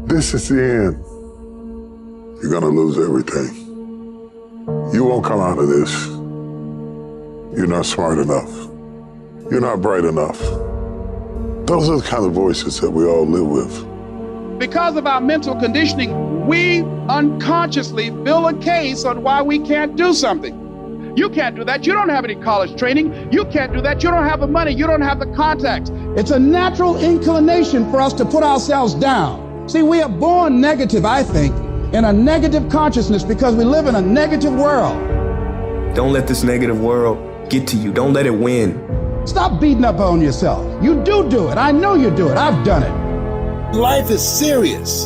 This is the end. You're gonna lose everything. You won't come out of this. You're not smart enough. You're not bright enough. Those are the kind of voices that we all live with. Because of our mental conditioning, we unconsciously build a case on why we can't do something. You can't do that. You don't have any college training. You can't do that. You don't have the money. You don't have the contacts. It's a natural inclination for us to put ourselves down. See, we are born negative, I think, in a negative consciousness because we live in a negative world. Don't let this negative world get to you. Don't let it win. Stop beating up on yourself. You do it. I know you do it. I've done it. Life is serious,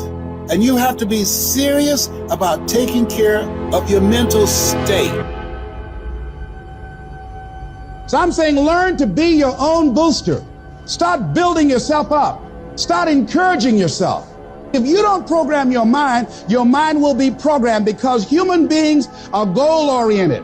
and you have to be serious about taking care of your mental state. So I'm saying learn to be your own booster. Start building yourself up. Start encouraging yourself. If you don't program your mind will be programmed because human beings are goal-oriented.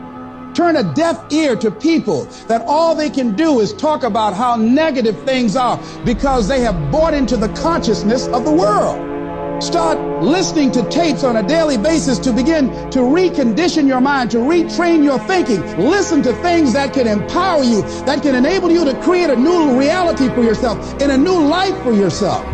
Turn a deaf ear to people that all they can do is talk about how negative things are because they have bought into the consciousness of the world. Start listening to tapes on a daily basis to begin to recondition your mind, to retrain your thinking. Listen to things that can empower you, that can enable you to create a new reality for yourself and a new life for yourself.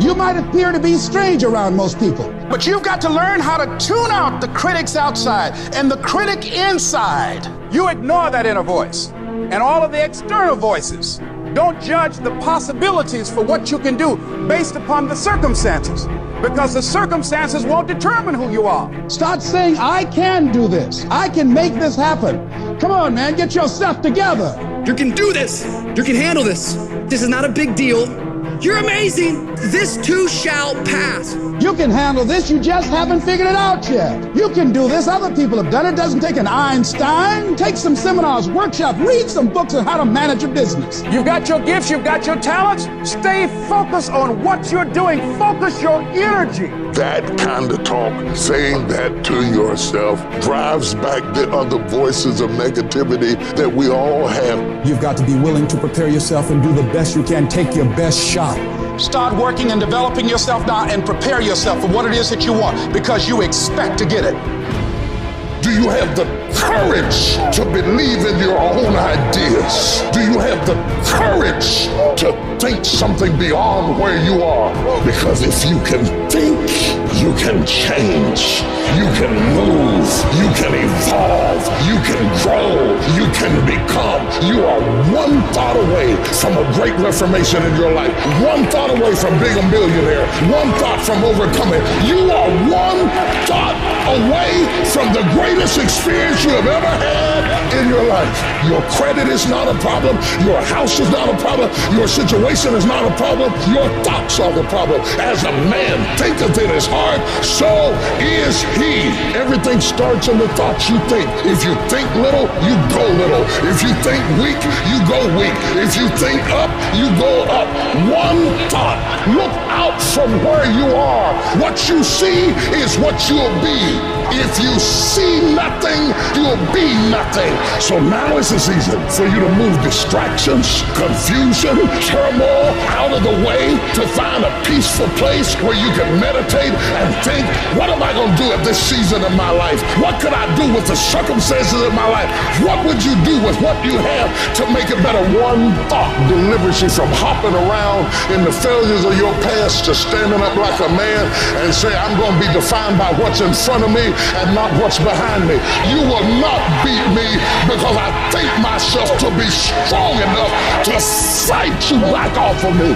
You might appear to be strange around most people, but you've got to learn how to tune out the critics outside and the critic inside. You ignore that inner voice and all of the external voices. Don't judge the possibilities for what you can do based upon the circumstances, because the circumstances won't determine who you are. Start saying, I can do this. I can make this happen. Come on, man, get yourself together. You can do this. You can handle this. This is not a big deal. You're amazing. This too shall pass. You can handle this. You just haven't figured it out yet. You can do this. Other people have done it. It doesn't take an Einstein. Take some seminars, workshops, read some books on how to manage a business. You've got your gifts. You've got your talents. Stay focused on what you're doing. Focus your energy. That kind of talk, saying that to yourself, drives back the other voices of negativity that we all have. You've got to be willing to prepare yourself and do the best you can. Take your best shot. Start working and developing yourself now and prepare yourself for what it is that you want because you expect to get it. Do you have the courage to believe in your own ideas? Do you have the courage to think something beyond where you are? Because if you can think, you can change, you can move, you can evolve, you can grow, you can become. You are one thought away from a great reformation in your life, one thought away from being a millionaire, one thought from overcoming. You are one thought away from the greatest experience you have ever had in your life. Your credit is not a problem. Your house is not a problem. Your situation is not a problem. Your thoughts are the problem. As a man thinketh in his heart, so is he. Everything starts in the thoughts you think. If you think little, you go little. If you think weak, you go weak. If you think up, you go up. One thought. Look out from where you are. What you see is what you'll be. If you see nothing, you'll be nothing. So now is the season for you to move distractions, confusion, turmoil out of the way to find a peaceful place where you can meditate and think, what am I going to do at this season of my life? What could I do with the circumstances of my life? What would you do with what you have to make it better? One thought delivers you from hopping around in the failures of your past to standing up like a man and say, I'm going to be defined by what's in front of me and not what's behind me. You will not beat me because I think myself to be strong enough to fight you back off of me.